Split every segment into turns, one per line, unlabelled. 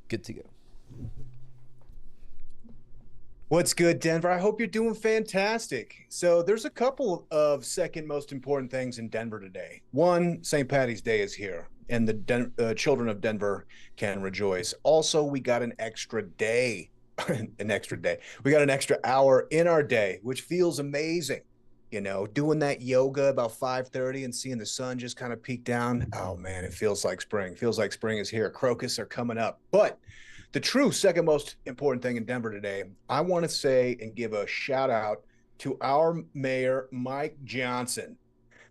Good to go.
What's good, Denver? I hope you're doing fantastic. So, there's a couple of second most important things in Denver today. One, St. Patty's Day is here, and the children of Denver can rejoice. Also, we got an extra day, an extra day. We got an extra hour in our day, which feels amazing. Doing that yoga about 5:30 and seeing the sun just kind of peek down. Oh man, it feels like spring. Feels like spring is here. Crocus are coming up. But the true second most important thing in Denver today, I want to say and give a shout out to our mayor, Mike Johnson.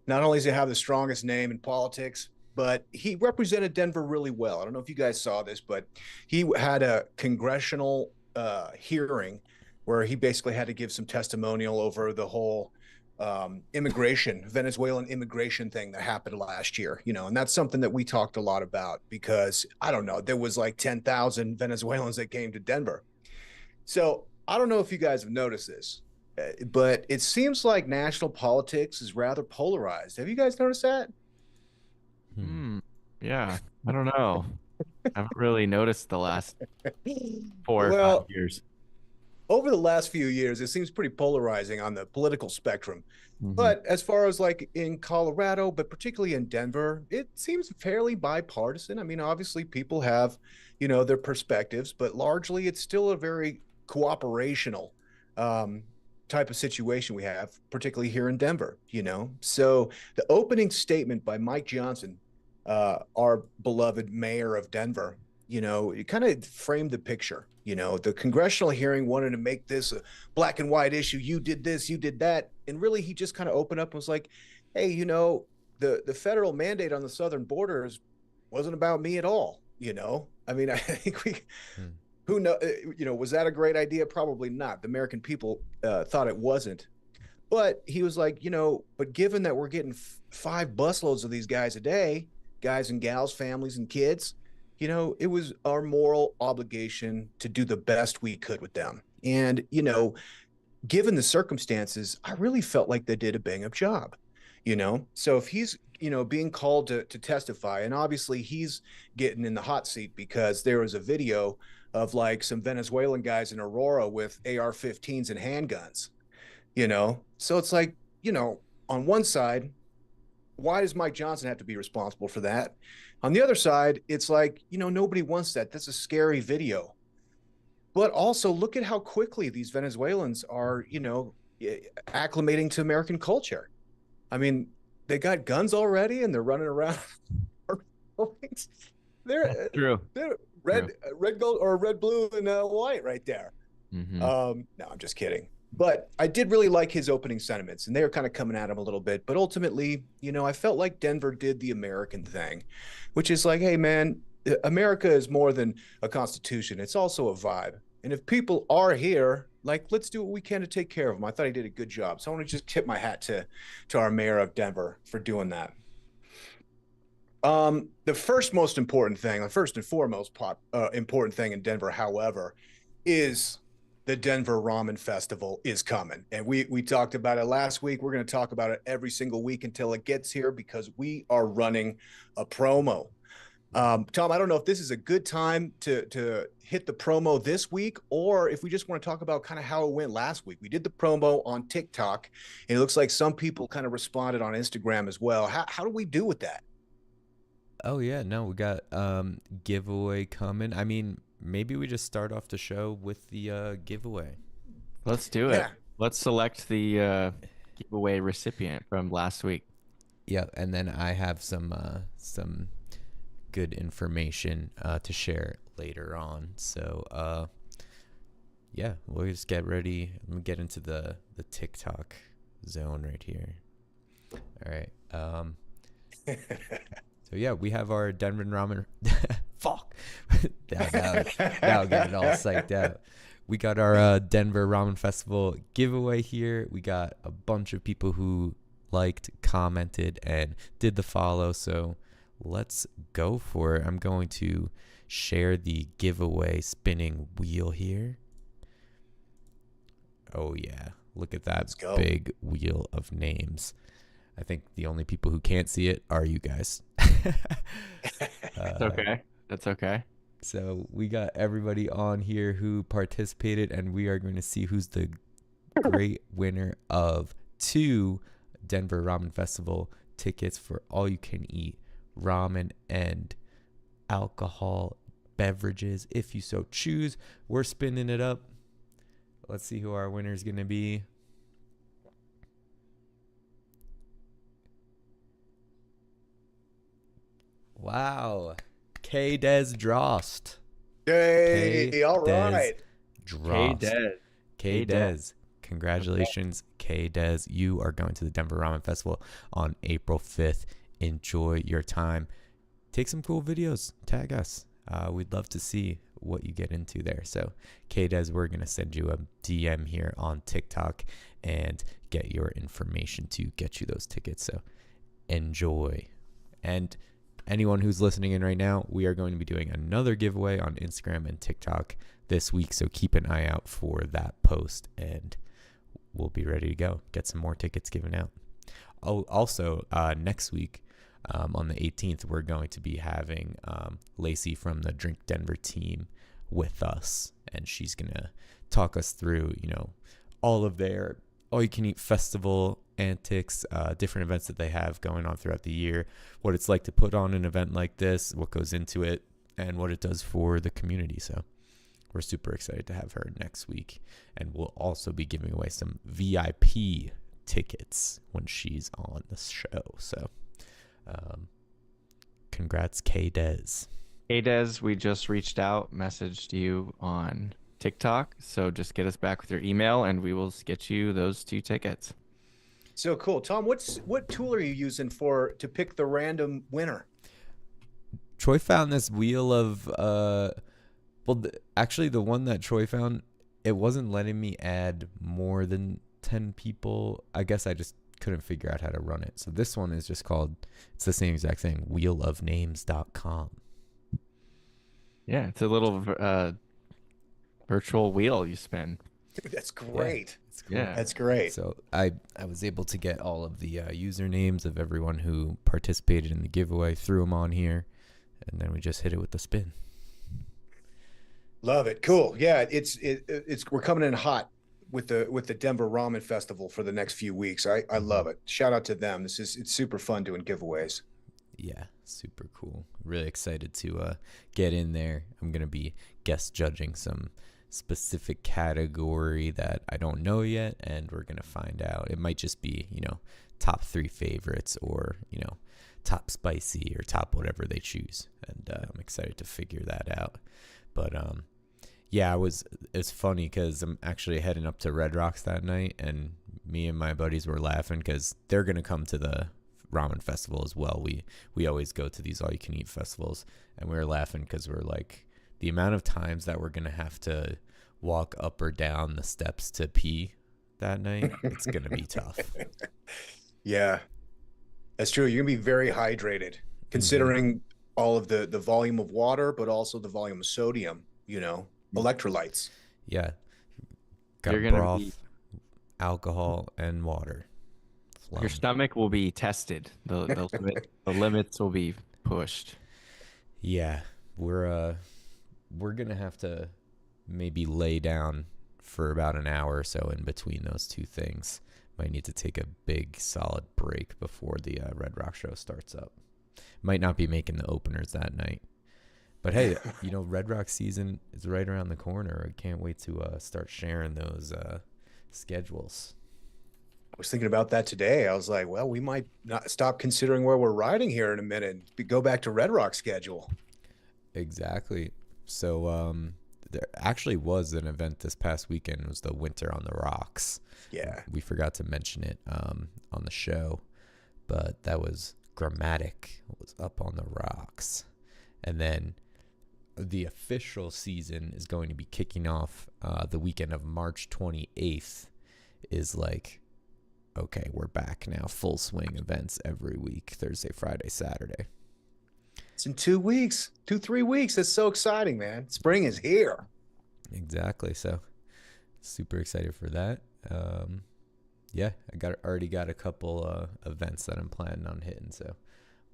Not only does he have the strongest name in politics, but he represented Denver really well. I don't know if you guys saw this, but he had a congressional hearing where he basically had to give some testimonial over the whole Venezuelan immigration thing that happened last year, and that's something that we talked a lot about because I don't know, there was like 10,000 Venezuelans that came to Denver. So I don't know if you guys have noticed this, but it seems like national politics is rather polarized. Have you guys noticed that?
Yeah, I don't know. I haven't really noticed the last 4 or 5
Well,
years.
over the last few years, it seems pretty polarizing on the political spectrum. But as far as like in Colorado, but particularly in Denver, it seems fairly bipartisan. I mean, obviously people have, their perspectives, but largely it's still a very cooperational um, type of situation we have, particularly here in Denver. So the opening statement by Mike Johnson, our beloved mayor of Denver, it kind of framed the picture. The congressional hearing wanted to make this a black and white issue. You did this, you did that. And really, he just kind of opened up and was like, hey, the federal mandate on the southern borders wasn't about me at all. I mean, I think who know, was that a great idea? Probably not. The American people thought it wasn't. But he was like, but given that we're getting 5 busloads of these guys a day, guys and gals, families and kids, it was our moral obligation to do the best we could with them. And, given the circumstances, I really felt like they did a bang up job. So if he's, being called to testify, and obviously he's getting in the hot seat because there was a video of like some Venezuelan guys in Aurora with AR-15s and handguns. So it's like, on one side, why does Mike Johnson have to be responsible for that? On the other side, it's like, nobody wants that. That's a scary video. But also look at how quickly these Venezuelans are, acclimating to American culture. I mean, they got guns already and they're running around. they're
True.
they're
True.
red, gold, or red, blue, and white right there. No, I'm just kidding. But I did really like his opening sentiments, and they were kind of coming at him a little bit. But ultimately, I felt like Denver did the American thing, which is like, hey, man, America is more than a constitution. It's also a vibe. And if people are here, like, let's do what we can to take care of them. I thought he did a good job. So I want to just tip my hat to our mayor of Denver for doing that. The first most important thing, the first and foremost important thing in Denver, however, is the Denver Ramen Festival is coming. And we talked about it last week. We're going to talk about it every single week until it gets here because we are running a promo. Tom, I don't know if this is a good time to hit the promo this week or if we just want to talk about kind of how it went last week. We did the promo on TikTok, and it looks like some people kind of responded on Instagram as well. How do we do with that?
Oh yeah, no, we got giveaway coming. I mean, maybe we just start off the show with the giveaway.
Let's do it.
Yeah.
Let's select the giveaway recipient from last week.
Yeah, and then I have some good information to share later on. So yeah, we'll just get ready. Let me get into the TikTok zone right here. All right. So yeah, we have our Denver ramen. Fuck. now getting all psyched out. We got our Denver Ramen Festival giveaway here. We got a bunch of people who liked, commented, and did the follow. So let's go for it. I'm going to share the giveaway spinning wheel here. Oh yeah, look at that big wheel of names. I think the only people who can't see it are you guys.
That's okay. That's okay.
So we got everybody on here who participated, and we are going to see who's the great winner of 2 Denver Ramen Festival tickets for all you can eat ramen and alcohol beverages if you so choose. We're spinning it up. Let's see who our winner is going to be. Wow. K. Des Drost.
Yay! All right.
Drost. K. Des. Congratulations, K. Des. You are going to the Denver Ramen Festival on April 5th. Enjoy your time. Take some cool videos. Tag us. We'd love to see what you get into there. So, K. Des, we're going to send you a DM here on TikTok and get your information to get you those tickets. So, enjoy. And anyone who's listening in right now, we are going to be doing another giveaway on Instagram and TikTok this week. So, keep an eye out for that post, and we'll be ready to go. Get some more tickets given out. Oh, also, next week, on the 18th, we're going to be having Lacey from the Drink Denver team with us, and she's going to talk us through, all of their all-you-can-eat festival antics, different events that they have going on throughout the year, what it's like to put on an event like this, what goes into it, and what it does for the community. So we're super excited to have her next week, and we'll also be giving away some VIP tickets when she's on the show. So congrats, K. Des.
Hey Des, we just reached out, messaged you on TikTok, so just get us back with your email and we will get you those 2 tickets.
So cool. Tom, what tool are you using to pick the random winner?
Troy found this wheel of actually the one that Troy found, it wasn't letting me add more than 10 people. I guess I just couldn't figure out how to run it. So this one is just called, it's the same exact thing, wheelofnames.com.
Yeah, it's a little virtual wheel you spin.
Dude, that's great.
Yeah,
that's great.
So I was able to get all of the usernames of everyone who participated in the giveaway, threw them on here, and then we just hit it with the spin.
Love it. Cool. Yeah, it's we're coming in hot with the Denver Ramen Festival for the next few weeks. I love it. Shout out to them. It's super fun doing giveaways.
Yeah, super cool. Really excited to get in there. I'm going to be guest judging some specific category that I don't know yet, and we're going to find out. It might just be, top 3 favorites, or, top spicy, or top whatever they choose. And I'm excited to figure that out. But yeah, it's funny because I'm actually heading up to Red Rocks that night, and me and my buddies were laughing because they're going to come to the ramen festival as well. We always go to these all-you-can-eat festivals, and we were laughing because we're like, the amount of times that we're going to have to walk up or down the steps to pee that night, it's going to be tough.
Yeah, that's true. You're going to be very hydrated, considering all of the volume of water, but also the volume of sodium, electrolytes.
Yeah. Got broth, alcohol, and water.
Your stomach will be tested. The limits will be pushed.
Yeah, we're gonna have to maybe lay down for about an hour or so in between those 2 things. Might need to take a big solid break before the Red Rock show starts up. Might not be making the openers that night, but hey, Red Rock season is right around the corner. I can't wait to start sharing those schedules.
I was thinking about that today. I was like, well, we might not stop considering where we're riding here in a minute. Go back to Red Rock schedule. Exactly.
So there actually was an event this past weekend. It was the Winter on the Rocks.
Yeah.
We forgot to mention it on the show, but that was Grammatic. It was up on the rocks. And then the official season is going to be kicking off the weekend of March 28th. Is like, okay, we're back now. Full swing events every week, Thursday, Friday, Saturday.
It's in 2 weeks, 3 weeks. That's so exciting, man. Spring is here.
Exactly. So super excited for that. Yeah, already got a couple events that I'm planning on hitting. So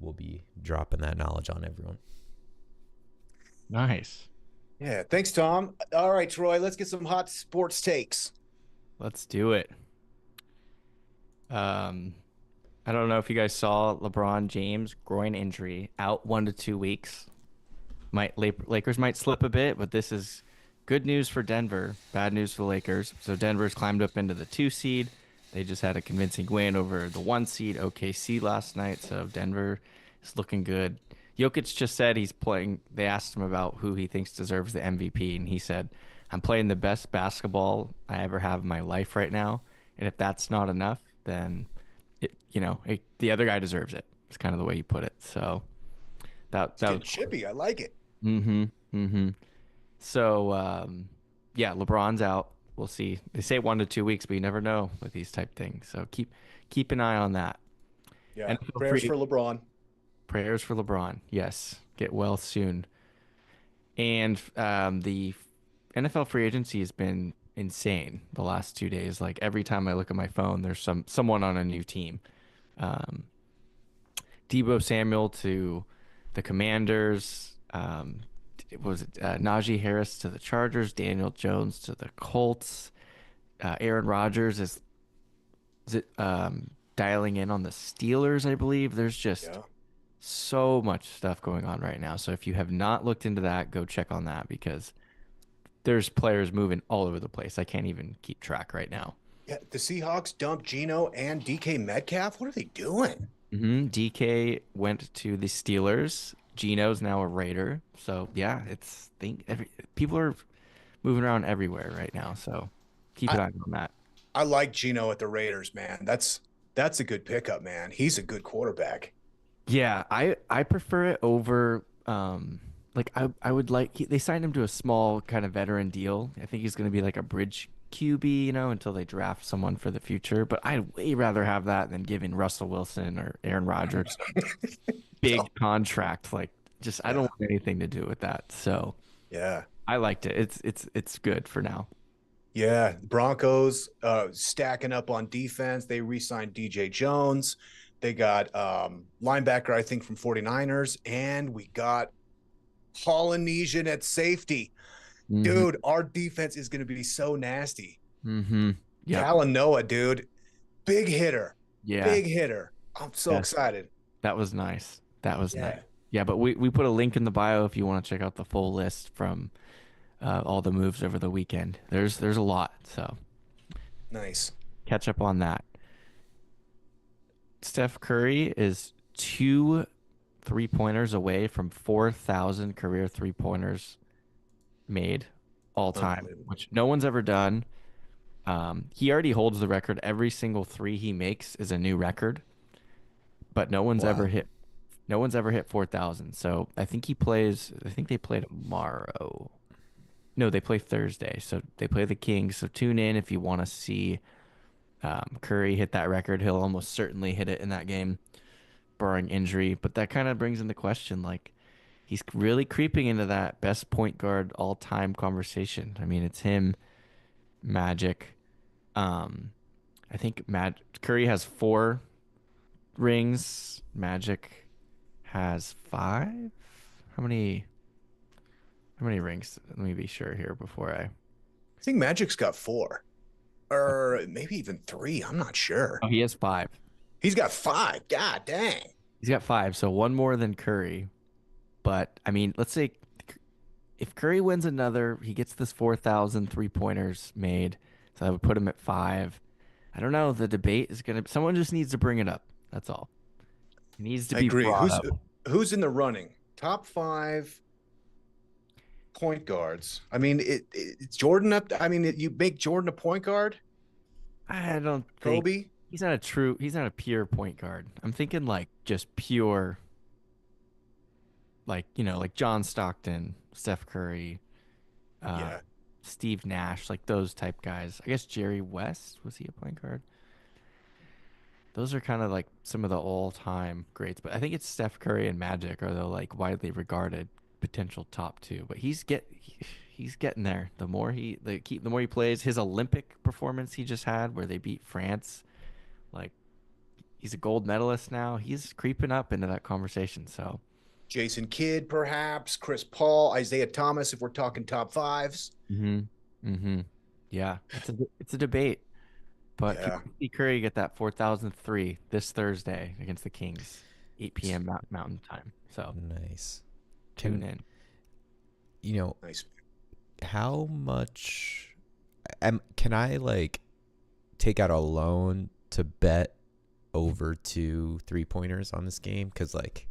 we'll be dropping that knowledge on everyone.
Nice.
Yeah, thanks, Tom. All right, Troy, let's get some hot sports takes.
Let's do it. Um, I don't know if you guys saw LeBron James groin injury out 1 to 2 weeks. Lakers might slip a bit, but this is good news for Denver, bad news for the Lakers. So Denver's climbed up into the 2 seed. They just had a convincing win over the 1 seed OKC last night, so Denver is looking good. Jokic just said he's playing. They asked him about who he thinks deserves the MVP, and he said, "I'm playing the best basketball I ever have in my life right now, and if that's not enough, then the other guy deserves it." It's kind of the way he put it. So that
It's
that
getting
was
chippy. I like it.
mm-hmm. Mm-hmm. So yeah, LeBron's out. We'll see. They say 1 to 2 weeks, but you never know with these type things. So keep an eye on that.
Yeah,
And feel
prayers
free
for LeBron.
prayers for LeBron. Yes, get well soon. And the NFL free agency has been insane the last 2 days. Like every time I look at my phone, there's someone on a new team. Um, Debo Samuel to the Commanders. Was it Najee Harris to the Chargers? Daniel Jones to the Colts. Aaron Rodgers is it dialing in on the Steelers, I believe. There's just
Yeah.
so much stuff going on right now. So if you have not looked into that, go check on that because there's players moving all over the place. I can't even keep track right now.
Yeah, the Seahawks dumped Geno and DK Metcalf. What are they doing?
DK went to the Steelers. Geno's now a Raider. So yeah, people are moving around everywhere right now. So keep
I,
an eye on that.
I like Geno at the Raiders, man. That's a good pickup, man. He's a good quarterback.
Yeah, I prefer it over like I would like they signed him to a small kind of veteran deal. I think he's going to be like a bridge QB, until they draft someone for the future. But I'd way rather have that than giving Russell Wilson or Aaron Rodgers
So,
big contract. Like just I don't
yeah,
want anything to do with that. So
yeah,
I liked it. It's good for now.
yeah. Broncos stacking up on defense. They re-signed DJ Jones. They got linebacker, I think, from 49ers, and we got Polynesian at safety.
Hmm.
Dude, our defense is going to be so nasty.
Hmm. Yep.
Talanoa, dude, big hitter,
Yeah.
big hitter. I'm so
Yes.
excited.
That was nice. That was nice.
Yeah,
Yeah, but we put a link in the bio if you want to check out the full list from all the moves over the weekend. There's a lot, so
nice.
catch up on that. Steph Curry is 2 3-pointers away from 4,000 career 3-pointers made all time,
Unbelievable.
which no one's ever done. He already holds the record. Every single three he makes is a new record, but
Wow.
no one's ever hit 4,000. So I think he plays. I think they play tomorrow. No, they play Thursday. So they play the Kings. So tune in if you want to see Curry hit that record. He'll almost certainly hit it in that game, barring injury. But that kind of brings into question, like, he's really creeping into that best point guard all time conversation. I mean, it's him, Magic. Um, I think Curry has 4 rings. Magic has 5. How many? How many rings? Let me be sure here before I.
I think Magic's got 4 or maybe even 3. I'm not sure.
Oh, he has 5.
He's got 5. God dang.
He's got 5, so one more than Curry. But I mean, let's say if Curry wins another, he gets this 4,000 3-pointers made. So that would put him at 5. I don't know. The debate is gonna. Someone just needs to bring it up. That's all. It needs to
I
be
agree.
brought
Who's
up.
who's in the running? Top 5 point guards. I mean, it's Jordan up. I mean, you make Jordan a point guard.
I don't think
Kobe.
he's not a true. He's not a pure point guard. I'm thinking like just pure, like like John Stockton, Steph Curry, uh,
Yeah,
Steve Nash, like those type guys. I guess Jerry West was he a point guard? Those are kind of like some of the all-time greats, but I think it's Steph Curry and Magic are the like widely regarded potential top two. But he's getting there. The more he plays, his Olympic performance he just had where they beat France, like he's a gold medalist now. He's creeping up into that conversation. So
Jason Kidd, perhaps, Chris Paul, Isaiah Thomas, if we're talking top fives.
Mm-hmm. Mm-hmm. Yeah, it's a debate. But can
Yeah.
we see Curry get that 4,003 this Thursday against the Kings, 8 p.m. Mountain Time. So
Nice.
tune in.
You know,
Nice.
how much can I like take out a loan to bet over 2 3-pointers on this game? Because like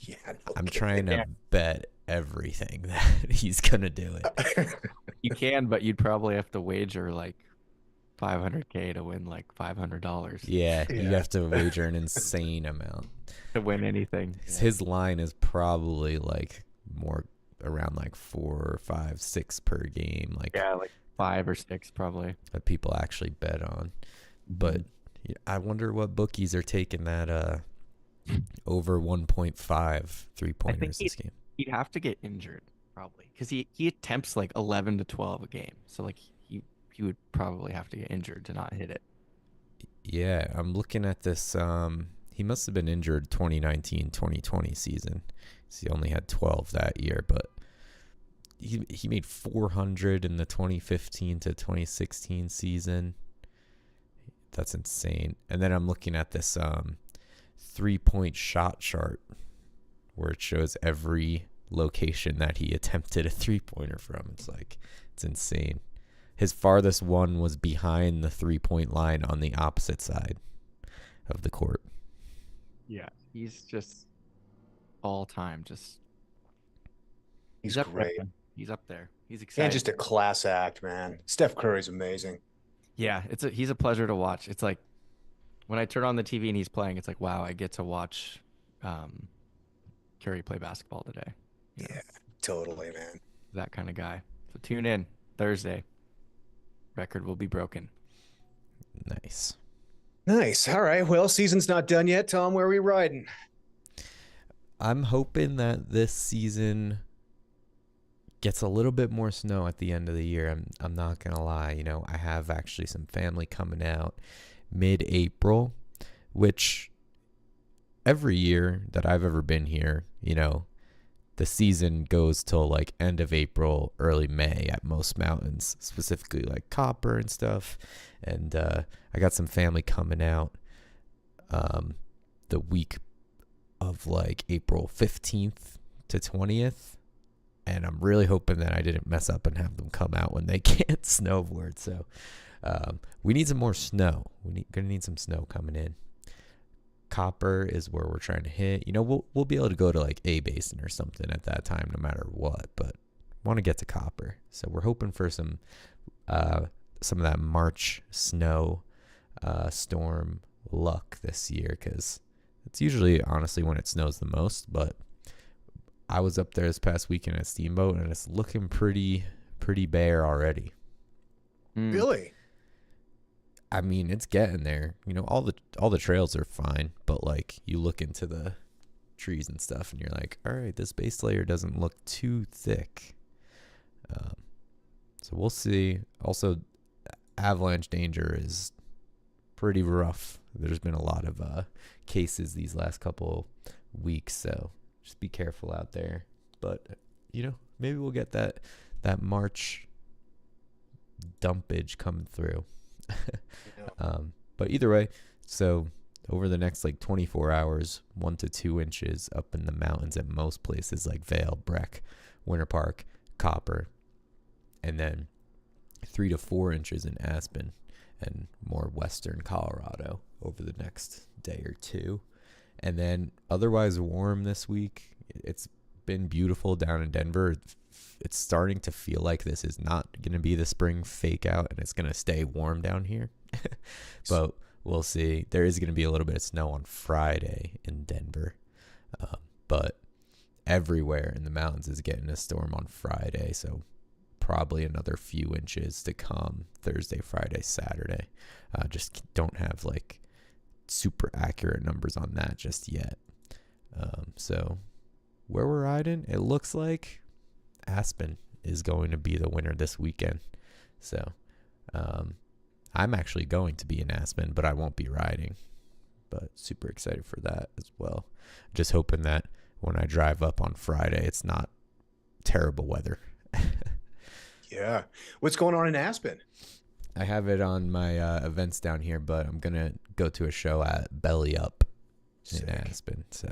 Yeah. No
I'm
kidding.
trying to bet everything that he's gonna do it.
You can, but you'd probably have to wager like 500K to win like $500
Yeah, you
Yeah.
have to wager an insane amount.
to win anything.
His line is probably like more around like 4, 5, 6 per game, like
Yeah, like 5 or 6 probably.
that people actually bet on. But I wonder what bookies are taking that over 1.5 3-pointers this game.
He'd have to get injured probably because he attempts like 11 to 12 a game. So like he would probably have to get injured to not hit it.
Yeah, I'm looking at this. He must have been injured 2019-2020 season. So he only had 12 that year, but he made 400 in the 2015 to 2016 season. That's insane. And then I'm looking at this 3-point shot chart where it shows every location that he attempted a 3-pointer from. It's insane. His farthest one was behind the 3-point line on the opposite side of the court.
Yeah, he's just all time. Just
He's
up
great.
there. He's up there. He's exciting.
And just a class act, man. Steph Curry's amazing.
Yeah, he's a pleasure to watch. It's like when I turn on the TV and he's playing, it's like, wow, I get to watch Curry play basketball today. You know,
Yeah, totally, man.
that kind of guy. So tune in Thursday. Record will be broken.
Nice.
Nice. All right. Well, season's not done yet. Tom, where are we riding?
I'm hoping that this season gets a little bit more snow at the end of the year. I'm not gonna lie. You know, I have actually some family coming out mid-April, which every year that I've ever been here, you know, the season goes till like end of April, early May at most mountains, specifically like Copper and stuff. And I got some family coming out the week of like April 15th to 20th. And I'm really hoping that I didn't mess up and have them come out when they can't snowboard. So we need some more snow. Gonna need some snow coming in. Copper is where we're trying to hit. You know, we'll be able to go to like A Basin or something at that time, no matter what. But want to get to Copper, so we're hoping for some of that March snow storm luck this year, because it's usually honestly when it snows the most. But I was up there this past weekend at Steamboat, and it's looking pretty bare already.
Really?
I mean, it's getting there. You know, all the trails are fine, but like you look into the trees and stuff, and you're like, all right, this base layer doesn't look too thick. So we'll see. Also, avalanche danger is pretty rough. There's been a lot of cases these last couple weeks, so just be careful out there. But you know, maybe we'll get that March dumpage coming through. But either way, so over the next like 24 hours, 1 to 2 inches up in the mountains at most places like Vail, Breck, Winter Park, Copper, and then 3 to 4 inches in Aspen and more western Colorado over the next day or two. And then otherwise warm this week. It's been beautiful down in Denver. It's starting to feel like this is not going to be the spring fake out, and it's going to stay warm down here. But we'll see. There is going to be a little bit of snow on Friday in Denver. But everywhere in the mountains is getting a storm on Friday. So probably another few inches to come Thursday, Friday, Saturday. Just don't have like super accurate numbers on that just yet. So where we're riding, it looks like Aspen is going to be the winner this weekend. So I'm actually going to be in Aspen, but I won't be riding. But super excited for that as well. Just hoping that when I drive up on Friday, it's not terrible weather.
Yeah. What's going on in Aspen?
I have it on my events down here, but I'm gonna go to a show at Belly Up
Sick.
in Aspen, so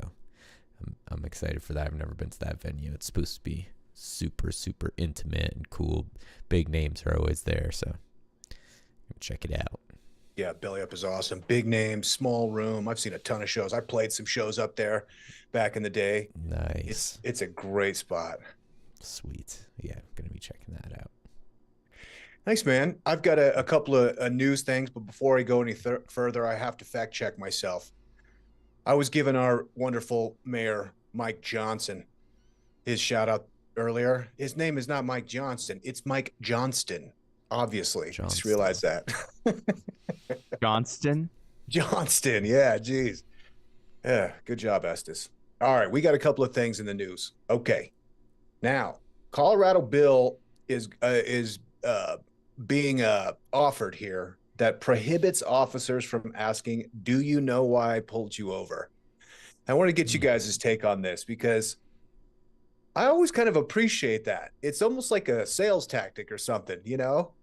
I'm excited for that. I've never been to that venue. It's supposed to be super, super intimate and cool. Big names are always there, so check it out.
Yeah, Belly Up is awesome. Big name, small room. I've seen a ton of shows. I played some shows up there back in the day.
Nice.
It's a great spot.
Sweet. Yeah, I'm gonna be checking that out.
Thanks, man. I've got a couple of news things, but before I go any further, I have to fact check myself. I was given our wonderful mayor, Mike Johnson, his shout out earlier. His name is not Mike Johnston. It's Mike Johnston, obviously. Just realized that.
Johnston?
Johnston. Yeah, geez. Yeah, good job, Estes. All right, we got a couple of things in the news. Okay. Now, Colorado bill is being offered here that prohibits officers from asking, "Do you know why I pulled you over?" I want to get you guys' take on this because I always kind of appreciate that. It's almost like a sales tactic or something, you know?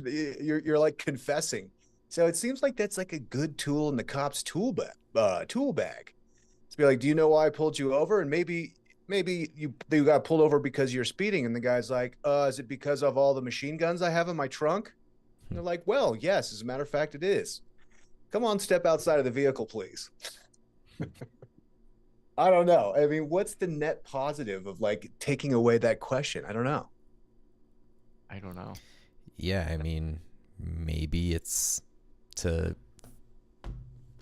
You're like confessing. So it seems like that's like a good tool in the cop's tool bag. To be like, "Do you know why I pulled you over?" And maybe you got pulled over because you're speeding, and the guy's like, "Is it because of all the machine guns I have in my trunk?" And they're like, "Well, yes, as a matter of fact, it is. Come on, step outside of the vehicle, please." I don't know. I mean, what's the net positive of like taking away that question? I don't know.
I don't know.
Yeah, I mean, maybe it's to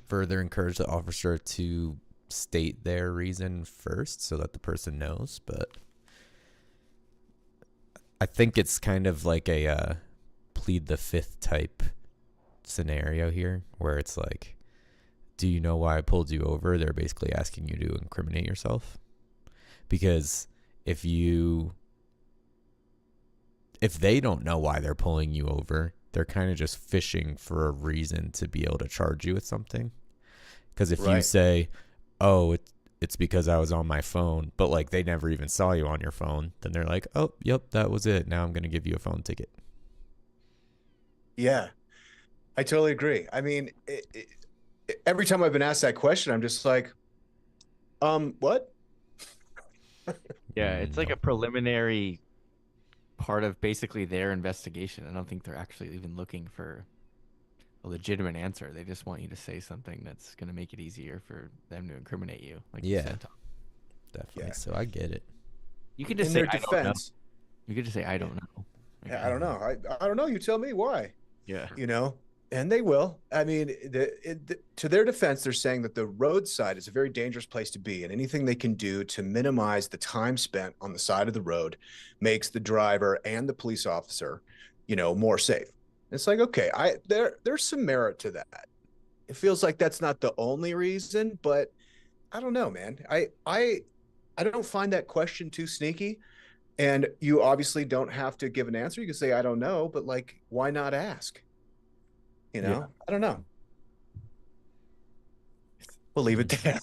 further encourage the officer to state their reason first so that the person knows, but I think it's kind of like a plead the fifth type scenario here where it's like, "Do you know why I pulled you over?" They're basically asking you to incriminate yourself, because if they don't know why they're pulling you over, they're kind of just fishing for a reason to be able to charge you with something. Because if you say, "Oh, it's because I was on my phone," but like they never even saw you on your phone, then they're like, "Oh, yep, that was it. Now I'm going to give you a phone ticket."
Yeah, I totally agree. I mean, every time I've been asked that question, I'm just like, what?
Yeah, it's like a preliminary part of basically their investigation. I don't think they're actually even looking for a legitimate answer. They just want you to say something that's going to make it easier for them to incriminate you. Like you said, Tom.
Definitely. Yeah. So I get it.
You can just
In
say,
their
"I don't know."
defense,
You could just say, "I don't know." Like,
I don't know. I don't know. You tell me why.
Yeah.
You know, and they will. I mean, to their defense, they're saying that the roadside is a very dangerous place to be, and anything they can do to minimize the time spent on the side of the road makes the driver and the police officer, you know, more safe. It's like, okay, there's some merit to that. It feels like that's not the only reason, but I don't know, man. I don't find that question too sneaky. And you obviously don't have to give an answer. You can say, "I don't know," but like, why not ask? You know,
Yeah.
I don't know. We'll leave it there.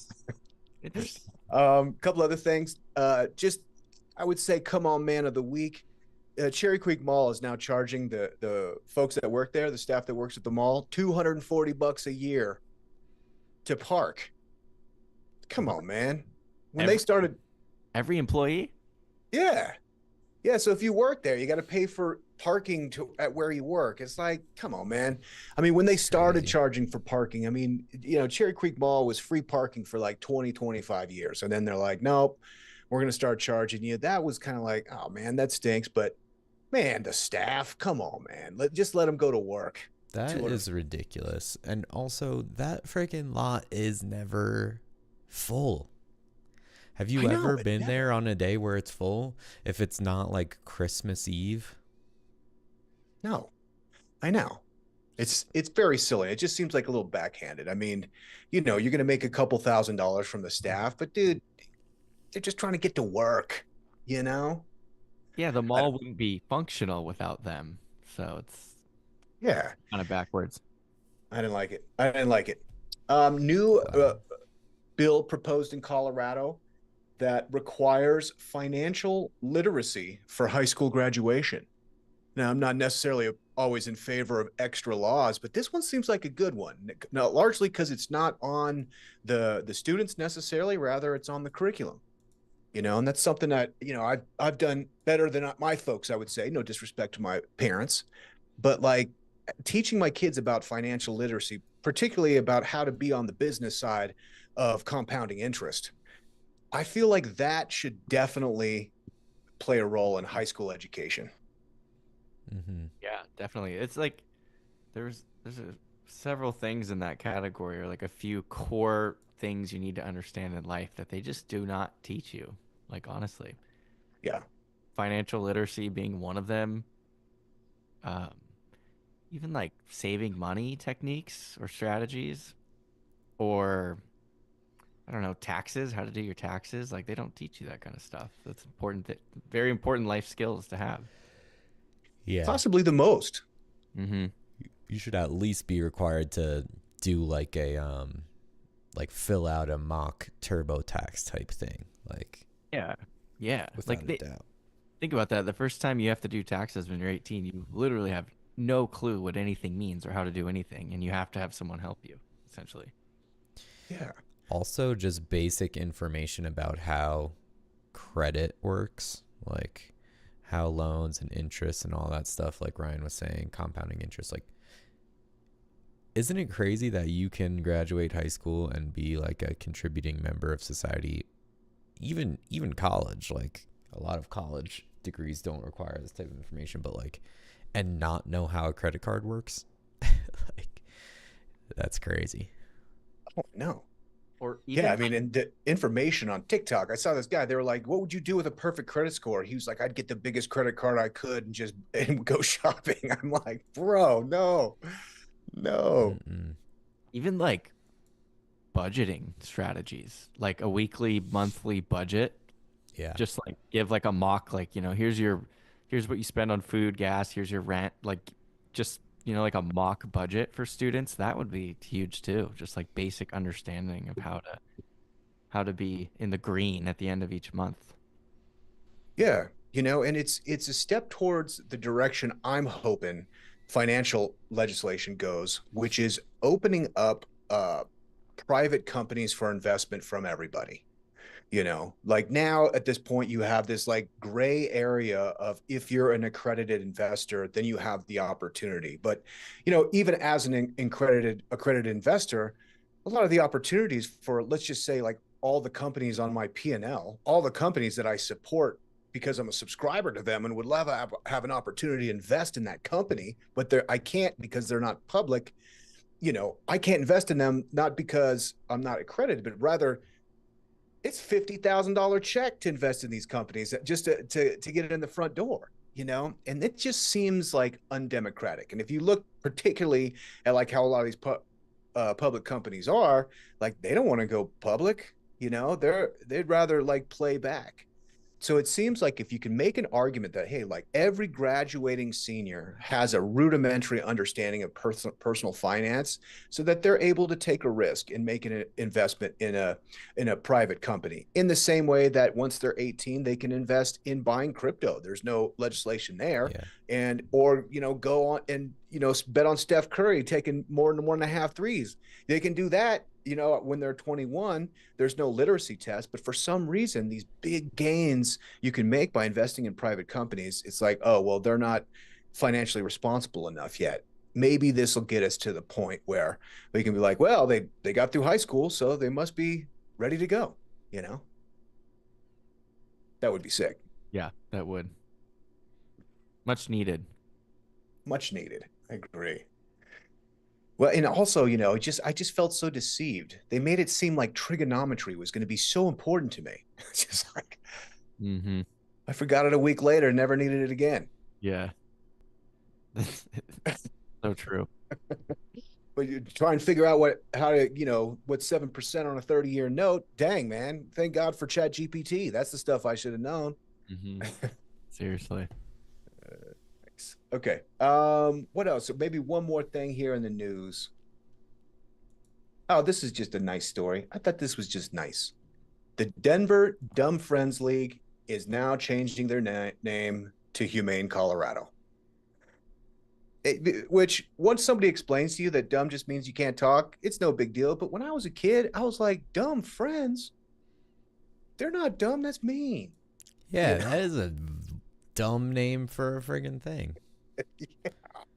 Interesting.
Couple other things. Just, I would say, come on, man of the week. Cherry Creek Mall is now charging the folks that work there, the staff that works at the mall, $240 a year to park. Come on, man. When they started,
Every employee?
yeah. So if you work there, you got to pay for parking at where you work. It's like, come on, man. I mean, when they started charging for parking, I mean, you know, Cherry Creek Mall was free parking for like 20, 25 years. And then they're like, "Nope, we're going to start charging you." That was kind of like, oh man, that stinks. But man, the staff, come on, man. Just let them go to work.
That is ridiculous. And also, that freaking lot is never full. Have you ever been there on a day where it's full? If it's not like Christmas Eve?
No, I know. It's very silly. It just seems like a little backhanded. I mean, you know, you're going to make a couple $1,000s from the staff, but dude, they're just trying to get to work, you know?
Yeah, the mall wouldn't be functional without them. So it's kind of backwards.
I didn't like it. New bill proposed in Colorado that requires financial literacy for high school graduation. Now, I'm not necessarily always in favor of extra laws, but this one seems like a good one. Now, largely because it's not on the students necessarily, rather it's on the curriculum. And that's something that I've done better than my folks, I would say. No disrespect to my parents, but like teaching my kids about financial literacy, particularly about how to be on the business side of compounding interest. I feel like that should definitely play a role in high school education.
Yeah, definitely. It's like several things in that category, or like a few core things you need to understand in life that they just do not teach you. Like honestly,
Yeah.
financial literacy being one of them. Um, Even like saving money techniques or strategies, or I don't know, taxes, how to do your taxes. Like they don't teach you that kind of stuff. That's important. Very important life skills to have.
Yeah.
Possibly the most.
Mm-hmm.
You should at least be required to do like a like fill out a mock TurboTax type thing. Like
Yeah. Yeah.
without a doubt.
Think about that. The first time you have to do taxes when you're 18, you literally have no clue what anything means or how to do anything, and you have to have someone help you, essentially.
Yeah.
Also, just basic information about how credit works, like how loans and interest and all that stuff, like Ryan was saying, compounding interest. Like, isn't it crazy that you can graduate high school and be like a contributing member of society, even college? Like, a lot of college degrees don't require this type of information, but like, and not know how a credit card works. Like, that's crazy.
Oh, no.
Or even
Yeah, I mean, and the information on TikTok, I saw this guy. They were like, "What would you do with a perfect credit score?" He was like, "I'd get the biggest credit card I could and just go shopping." I'm like, "Bro, no, no."
Mm-mm.
even like budgeting strategies, like a weekly, monthly budget.
Yeah.
Just like give like a mock, like, here's what you spend on food, gas, here's your rent, like just, like a mock budget for students. That would be huge too. Just like basic understanding of how to be in the green at the end of each month.
Yeah, and it's a step towards the direction I'm hoping financial legislation goes, which is opening up private companies for investment from everybody. Like now at this point, you have this like gray area of if you're an accredited investor, then you have the opportunity. But, even as an accredited investor, a lot of the opportunities for, let's just say, like all the companies on my P&L, all the companies that I support because I'm a subscriber to them and would love to have an opportunity to invest in that company, but I can't because they're not public. I can't invest in them, not because I'm not accredited, but rather it's $50,000 check to invest in these companies just to get it in the front door, and it just seems like undemocratic. And if you look particularly at like how a lot of these public companies are, like they don't want to go public, they'd rather like play back. So it seems like if you can make an argument that, hey, like every graduating senior has a rudimentary understanding of personal finance so that they're able to take a risk in making an investment in a private company in the same way that once they're 18, they can invest in buying crypto. There's no legislation there.
Yeah.
And, or, go on and, bet on Steph Curry taking more than 1.5 threes. They can do that when they're 21. There's no literacy test, but for some reason, these big gains you can make by investing in private companies, it's like, oh, well, they're not financially responsible enough yet. Maybe this will get us to the point where we can be like, well, they got through high school, so they must be ready to go. That would be sick.
Yeah, that would. Much needed.
Much needed. I agree. Well, and also, I just felt so deceived. They made it seem like trigonometry was going to be so important to me. It's just like,
Mm-hmm.
I forgot it a week later, never needed it again.
Yeah. So true.
But you try and figure out what's 7% on a 30-year note. Dang, man. Thank God for Chat GPT. That's the stuff I should have known.
Mm-hmm. Seriously.
Thanks. Okay. What else? So maybe one more thing here in the news. oh, this is just a nice story. I thought this was just nice. The Denver Dumb Friends League is now changing their name to Humane Colorado. Which, once somebody explains to you that dumb just means you can't talk, it's no big deal. But when I was a kid, I was like, dumb friends? They're not dumb. That's mean.
Yeah, that is a dumb name for a friggin' thing.
Yeah.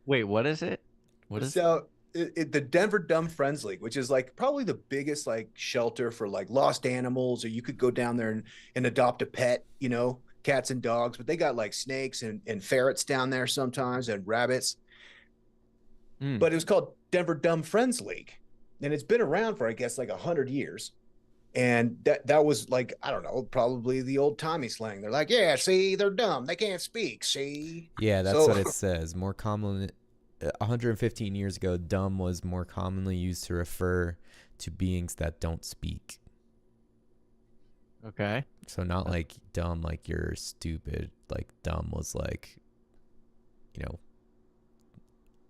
Wait, what is it? What is
So the Denver Dumb Friends League, which is like probably the biggest like shelter for like lost animals, or you could go down there and adopt a pet, cats and dogs, but they got like snakes and ferrets down there sometimes and rabbits. But it was called Denver Dumb Friends League. And it's been around for, I guess, like 100 years. And that was like, I don't know, probably the old Tommy slang. They're like, yeah, see, they're dumb. They can't speak, see?
Yeah, that's what it says. More commonly, 115 years ago, dumb was more commonly used to refer to beings that don't speak.
Okay.
So not like dumb, like you're stupid. Like dumb was like,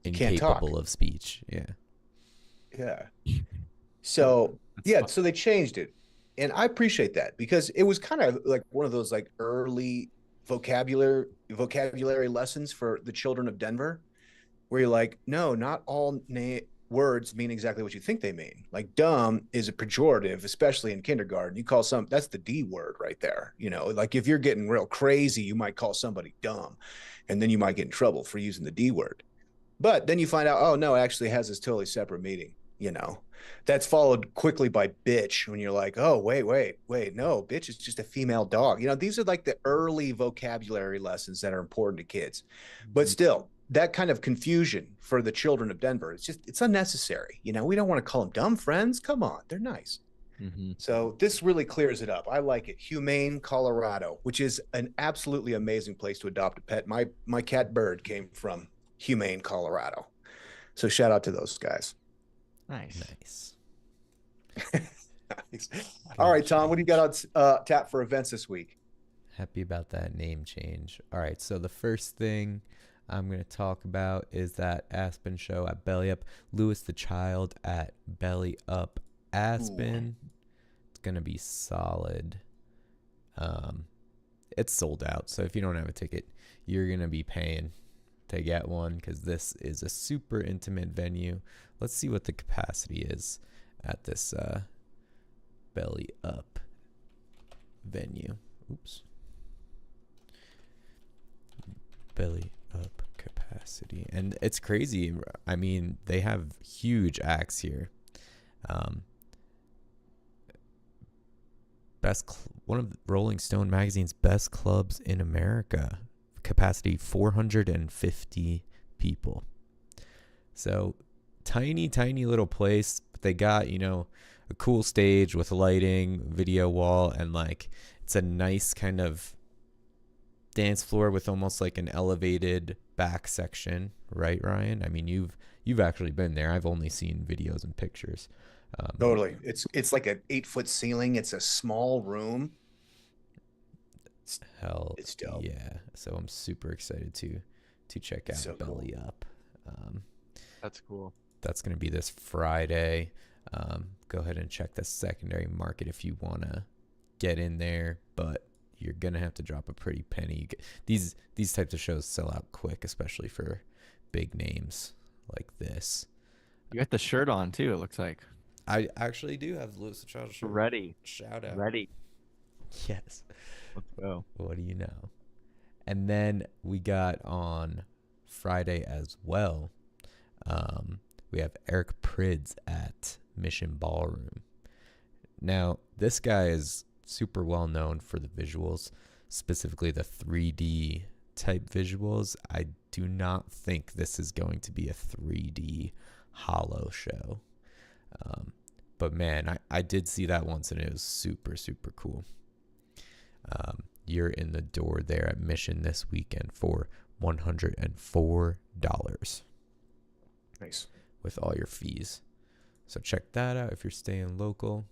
incapable of speech. Yeah.
Yeah. So so they changed it. And I appreciate that because it was kind of like one of those like early vocabulary lessons for the children of Denver, where you're like, no, not all words mean exactly what you think they mean. Like dumb is a pejorative, especially in kindergarten. You call that's the D word right there. Like if you're getting real crazy, you might call somebody dumb, and then you might get in trouble for using the D word. But then you find out, oh no, it actually has this totally separate meaning. That's followed quickly by bitch when you're like, oh, wait, no, bitch is just a female dog. These are like the early vocabulary lessons that are important to kids. But still, that kind of confusion for the children of Denver, it's unnecessary. We don't want to call them dumb friends. Come on, they're nice.
Mm-hmm.
So this really clears it up. I like it. Humane Colorado, which is an absolutely amazing place to adopt a pet. My cat Bird came from Humane Colorado. So shout out to those guys.
Nice.
Nice. All right, Tom, what do you got on tap for events this week?
Happy about that name change. All right, so the first thing I'm going to talk about is that Aspen show at Belly Up. Lewis the Child at Belly Up Aspen. Ooh. It's going to be solid. It's sold out, so if you don't have a ticket, you're going to be paying to get one because this is a super intimate venue. Let's see what the capacity is at this Belly Up venue. Oops. Belly Up capacity. And it's crazy. I mean, they have huge acts here. One of Rolling Stone magazine's best clubs in America. Capacity 450 people. So tiny little place, but they got a cool stage with lighting, video wall, and like it's a nice kind of dance floor with almost like an elevated back section, right, Ryan? I mean, you've actually been there. I've only seen videos and pictures.
Totally. It's like an 8-foot ceiling. It's a small room. It's dope.
Yeah. So I'm super excited to check out Belly Up.
That's cool.
That's going to be this Friday. Go ahead and check the secondary market if you want to get in there, but you're going to have to drop a pretty penny. These types of shows sell out quick, especially for big names like this.
You got the shirt on too, it looks like.
I actually do have the Lewis the Child shirt.
Ready.
Shout out.
Ready.
Yes.
Let's go.
What do you know? And then we got on Friday as well. We have Eric Prydz at Mission Ballroom. Now, this guy is super well known for the visuals, specifically the 3D type visuals. I do not think this is going to be a 3D hollow show. But man, I did see that once and it was super, super cool. You're in the door there at Mission this weekend for $104.
Nice.
With all your fees. So check that out if you're staying local.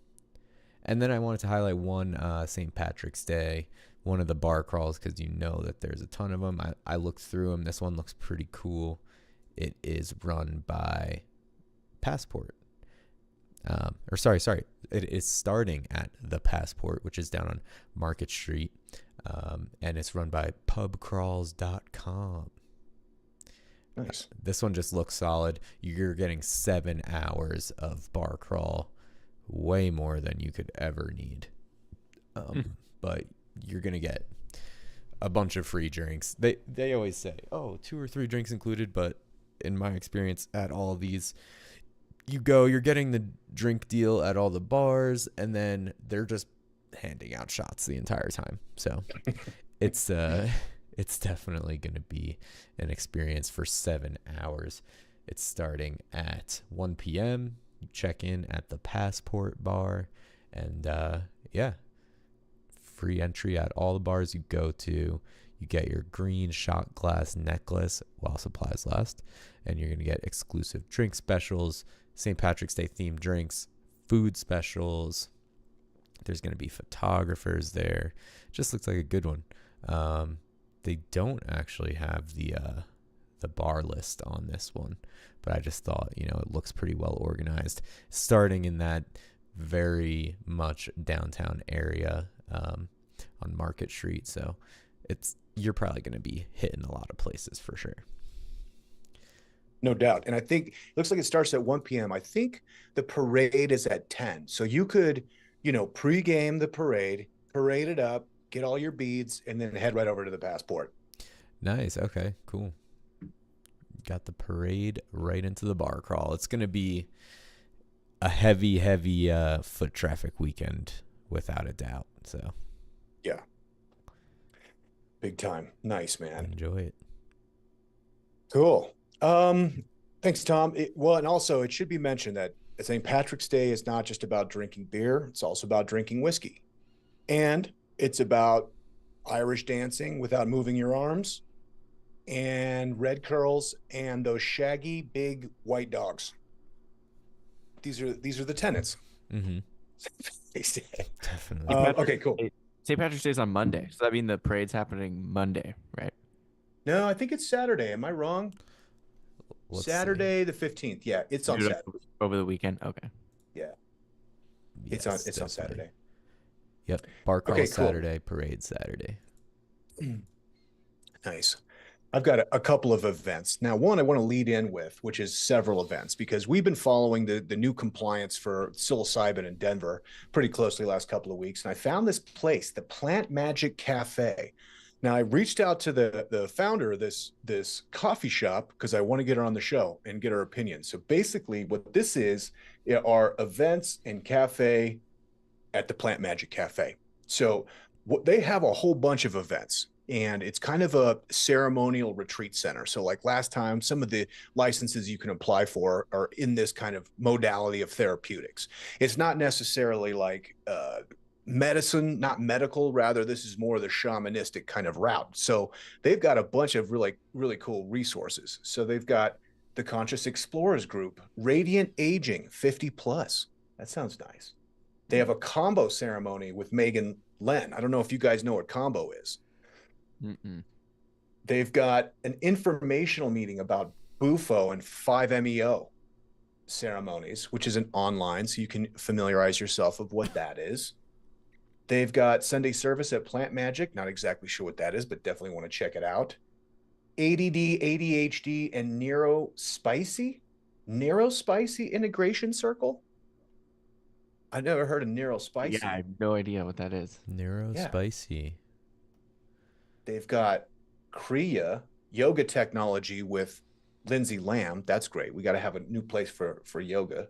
And then I wanted to highlight one St. Patrick's Day, one of the bar crawls, because you know that there's a ton of them. I looked through them. This one looks pretty cool. It is run by Passport. Or sorry, it is starting at the Passport, which is down on Market Street, and it's run by pubcrawls.com.
Nice.
This one just looks solid. You're getting 7 hours of bar crawl, way more than you could ever need. But you're gonna get a bunch of free drinks. They always say, oh, 2 or 3 drinks included, but in my experience at all of these, you're getting the drink deal at all the bars, and then they're just handing out shots the entire time. So it's definitely going to be an experience for 7 hours. It's starting at 1 p.m. You check in at the Passport bar, and free entry at all the bars you go to. You get your green shot glass necklace while supplies last, and you're going to get exclusive drink specials, St. Patrick's Day themed drinks, food specials. There's going to be photographers there. Just looks like a good one. They don't actually have the bar list on this one, but I just thought, it looks pretty well organized, starting in that very much downtown area on Market Street. So you're probably going to be hitting a lot of places for sure.
No doubt. And I think it looks like it starts at 1 p.m. I think the parade is at 10. So you could, pregame the parade it up, get all your beads, and then head right over to the Passport.
Nice. Okay, cool. Got the parade right into the bar crawl. It's going to be a heavy foot traffic weekend without a doubt. So
yeah. Big time. Nice, man.
Enjoy it.
Cool. Thanks, Tom. And also it should be mentioned that St. Patrick's Day is not just about drinking beer. It's also about drinking whiskey. And it's about Irish dancing without moving your arms, and red curls, and those shaggy, big white dogs. These are the tenets.
Mm-hmm. Definitely.
Okay, cool.
St. Patrick's Day is on Monday, so that means the parade's happening Monday, right?
No, I think it's Saturday. Am I wrong?
Let's
Saturday
see.
the 15th. Yeah, it's on Saturday.
Over the weekend. Okay.
Yeah.
Yes,
It's on Saturday.
Yep. Bar crawl
Okay, cool.
Saturday, parade Saturday.
Nice. I've got a couple of events. Now, one I want to lead in with, which is several events, because we've been following the new compliance for psilocybin in Denver pretty closely the last couple of weeks. And I found this place, the Plant Magic Cafe. Now, I reached out to the founder of this coffee shop because I want to get her on the show and get her opinion. So basically what this is are events and cafe at the Plant Magic Cafe. So they have a whole bunch of events, and it's kind of a ceremonial retreat center. So like last time, some of the licenses you can apply for are in this kind of modality of therapeutics. It's not necessarily like medicine, not medical, rather this is more the shamanistic kind of route. So they've got a bunch of really, really cool resources. So they've got the Conscious Explorers group, Radiant Aging 50 plus. That sounds nice. They have a combo ceremony with Megan Len. I don't know if you guys know what combo is.
Mm-mm.
They've got an informational meeting about Bufo and 5-MeO ceremonies, which is an online, so you can familiarize yourself with what that is. They've got Sunday service at Plant Magic. Not exactly sure what that is, but definitely want to check it out. ADD, ADHD, and Neurospicy integration circle. I've never heard of Neurospicy.
Yeah, I have no idea what that is.
Neurospicy.
They've got Kriya yoga technology with Lindsay Lamb. That's great. We got to have a new place for yoga.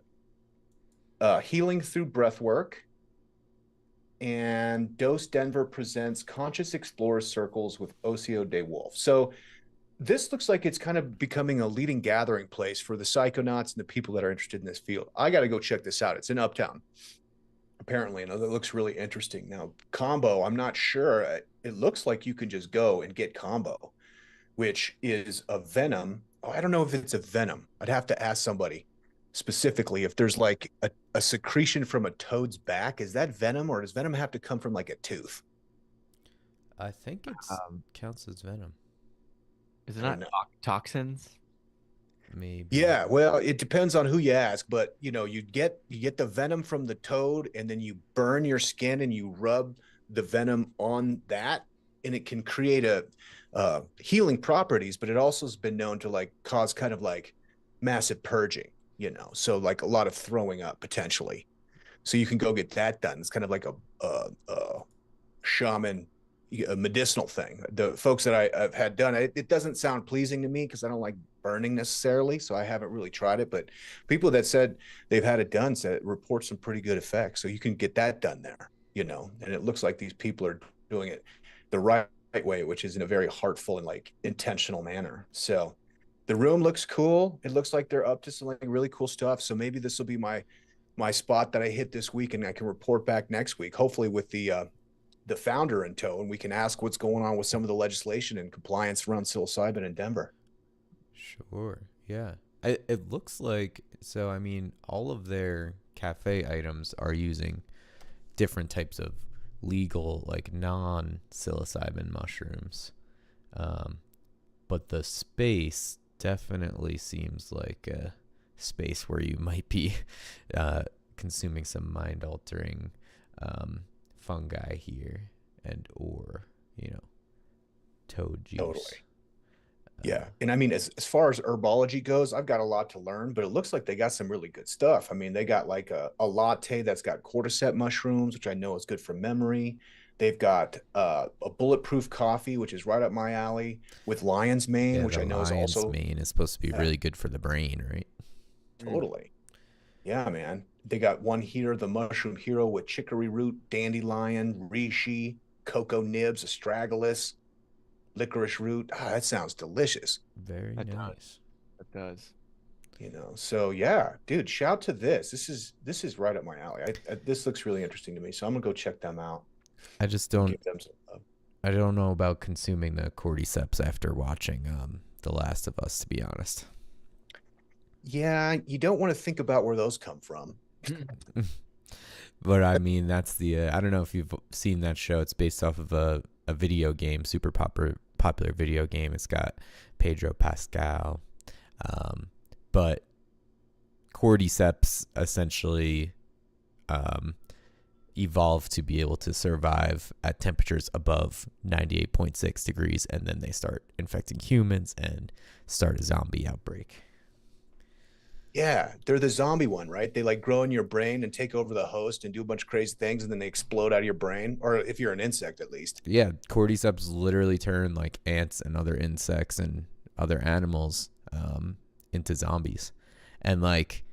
Healing through breath work. And Dose Denver presents Conscious Explorer Circles with Ocio de Wolf. So this looks like it's kind of becoming a leading gathering place for the psychonauts and the people that are interested in this field. I got to go check this out. It's in Uptown, apparently. That looks really interesting. Now, combo, I'm not sure. It looks like you can just go and get combo, which is a venom. Oh, I don't know if it's a venom. I'd have to ask somebody specifically if there's like a secretion from a toad's back. Is that venom, or does venom have to come from like a tooth?
I think it counts as venom.
Is it not toxins?
maybe.
Yeah, well, it depends on who you ask, but you get the venom from the toad, and then you burn your skin and you rub the venom on that, and it can create a healing properties, but it also has been known to like cause kind of like massive purging, so like a lot of throwing up potentially. So you can go get that done. It's kind of like a shaman, a medicinal thing. The folks that I've had done, it doesn't sound pleasing to me because I don't like burning necessarily, so I haven't really tried it. But people that said they've had it done said it reports some pretty good effects. So you can get that done there, and it looks like these people are doing it the right way, which is in a very heartful and like intentional manner. So the room looks cool. It looks like they're up to some like really cool stuff. So maybe this will be my spot that I hit this week, and I can report back next week, hopefully with the founder in tow, and we can ask what's going on with some of the legislation and compliance around psilocybin in Denver.
Sure. Yeah. It looks like, so I mean, all of their cafe items are using different types of legal, like non-psilocybin mushrooms. But the space definitely seems like a space where you might be consuming some mind-altering fungi here, and or toad juice.
Totally. Yeah. And I mean, as far as herbology goes, I've got a lot to learn, but it looks like they got some really good stuff. I mean, they got like a latte that's got cordyceps mushrooms, which I know is good for memory. They've got a bulletproof coffee, which is right up my alley, with lion's mane,
Yeah,
which
the
I know is
lion's
also
mane is supposed to be really good for the brain, right?
totally. Yeah, man. They got one here, the mushroom hero with chicory root, dandelion, reishi, cocoa nibs, astragalus, licorice root. Ah, that sounds delicious.
Very
That
nice.
does. It does.
So yeah, dude, shout to this. This is right up my alley. This looks really interesting to me. So I'm gonna go check them out.
I just don't.
Give them some love.
I don't know about consuming the cordyceps after watching The Last of Us, to be honest.
Yeah, you don't want to think about where those come from.
But I mean, that's the. I don't know if you've seen that show. It's based off of a video game, super popular video game. It's got Pedro Pascal, but cordyceps essentially evolved to be able to survive at temperatures above 98.6 degrees, and then they start infecting humans and start a zombie outbreak.
Yeah, they're the zombie one, right? They like grow in your brain and take over the host and do a bunch of crazy things, and then they explode out of your brain, or if you're an insect, at least.
Yeah, cordyceps literally turn like ants and other insects and other animals into zombies. And like,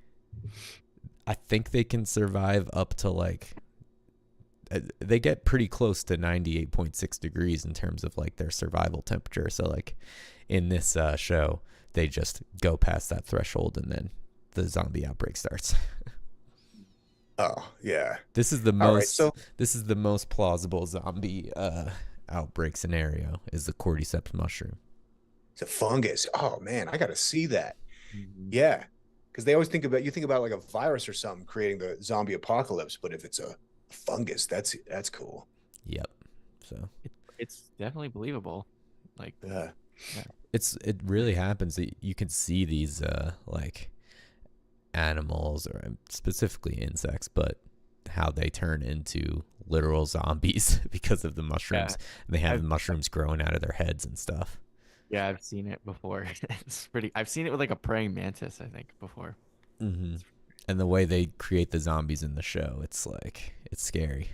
I think they can survive up to like, they get pretty close to 98.6 degrees in terms of like their survival temperature. So like in this show, they just go past that threshold, and then the zombie outbreak starts.
Oh yeah.
This is the
All right,
most
so
this is the most plausible zombie outbreak scenario, is the cordyceps mushroom.
it's a fungus. Oh man, I gotta see that.
Mhm.
Yeah, because they always think about like a virus or something creating the zombie apocalypse, but if it's a fungus, that's cool.
Yep. So
It's definitely believable. Like,
Yeah.
it really happens. You can see these like animals, or specifically insects, but how they turn into literal zombies because of the mushrooms. And they have
I've-
mushrooms growing out of their heads and stuff.
yeah, I've seen it before. It's pretty. I've seen it with like a praying mantis, I think, before.
Mm-hmm. And the way they create the zombies in the show, it's like, it's scary.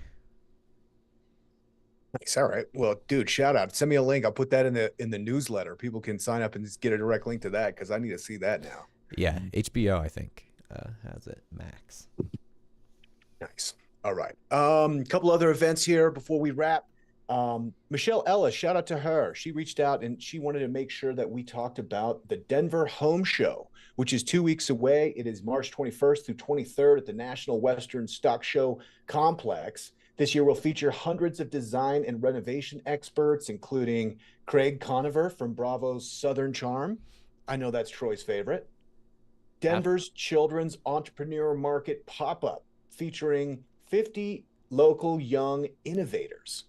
Nice. All right. Well, dude, shout out. Send me a link. I'll put that in the newsletter. People can sign up and just get a direct link to that because I need to see that now.
Yeah, HBO I think has it Max.
Nice. All right. Couple other events here before we wrap. Michelle Ellis, shout out to her. She reached out and she wanted to make sure that we talked about the Denver Home Show, which is 2 weeks away. It is March 21st through 23rd at the National Western Stock Show Complex. This year will feature hundreds of design and renovation experts, including Craig Conover from Bravo's Southern Charm. I know that's Troy's favorite. Denver's Children's Entrepreneur Market pop-up featuring 50 local young innovators.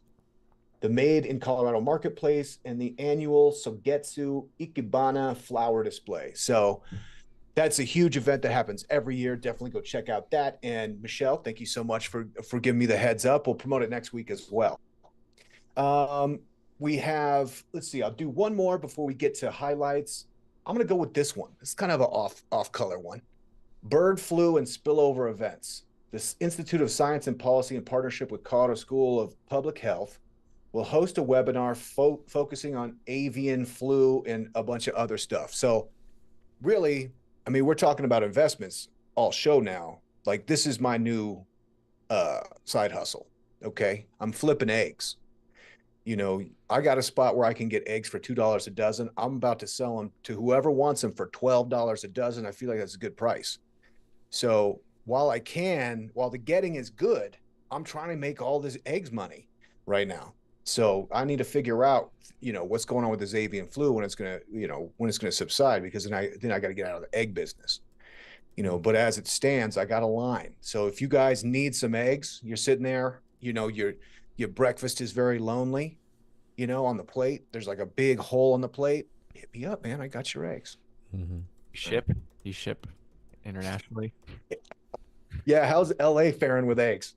the Made in Colorado Marketplace, and the annual Sogetsu Ikebana flower display. So that's a huge event that happens every year. Definitely go check out that. And Michelle, thank you so much for giving me the heads up. We'll promote it next week as well. We have, let's see, I'll do one more before we get to highlights. I'm going to go with this one. It's kind of an off color one. Bird flu and spillover events. This Institute of Science and Policy, in partnership with Colorado School of Public Health, will host a webinar focusing on avian flu and a bunch of other stuff. So really, I mean, we're talking about investments all show now. Like, this is my new side hustle. Okay. I'm flipping eggs. You know, I got a spot where I can get eggs for $2 a dozen. I'm about to sell them to whoever wants them for $12 a dozen. I feel like that's a good price. So while the getting is good, I'm trying to make all this eggs money right now. So I need to figure out, you know, what's going on with this avian flu, when it's going to subside, because then I got to get out of the egg business, you know. But as it stands, I got a line. So if you guys need some eggs, you're sitting there, you know, your breakfast is very lonely, you know, on the plate. There's like a big hole on the plate. Hit me up, man. I got your eggs.
Mm-hmm.
You ship internationally?
Yeah. How's LA faring with eggs?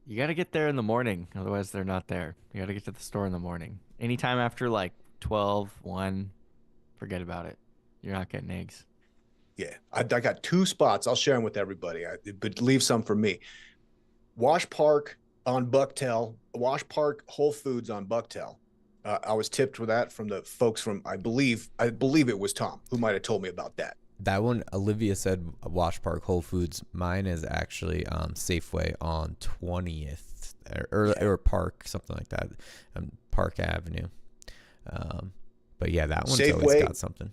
You got to get there in the morning. Otherwise, they're not there. You got to get to the store in the morning. Anytime after like 12, 1, forget about it. You're not getting eggs.
Yeah. I got 2 spots. I'll share them with everybody, but leave some for me. Wash Park on Bucktail, Wash Park Whole Foods on Bucktail. I was tipped for that from the folks from, I believe it was Tom who might have told me about that.
That one, Olivia said Wash Park Whole Foods. Mine is actually Safeway on 20th or Park, something like that, Park Avenue. But yeah, that one's always got something.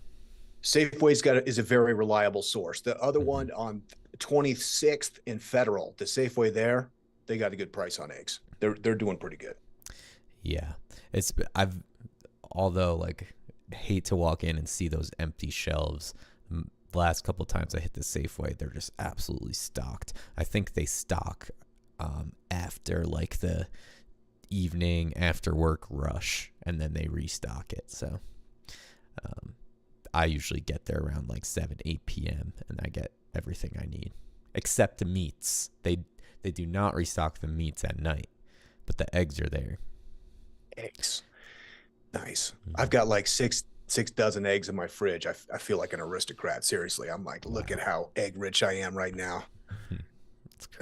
Safeway's is a very reliable source. The other one on 26th in Federal, the Safeway there, they got a good price on eggs. They're doing pretty good.
Yeah, although like hate to walk in and see those empty shelves. The last couple of times I hit the Safeway, they're just absolutely stocked. I think they stock after like the evening after work rush, and then they restock it. So I usually get there around like 7-8 p.m. and I get everything I need, except the meats. They do not restock the meats at night, but the eggs are there.
Eggs, nice. I've got like six dozen eggs in my fridge. I feel like an aristocrat. Seriously, I'm like, look at how egg rich I am right now. I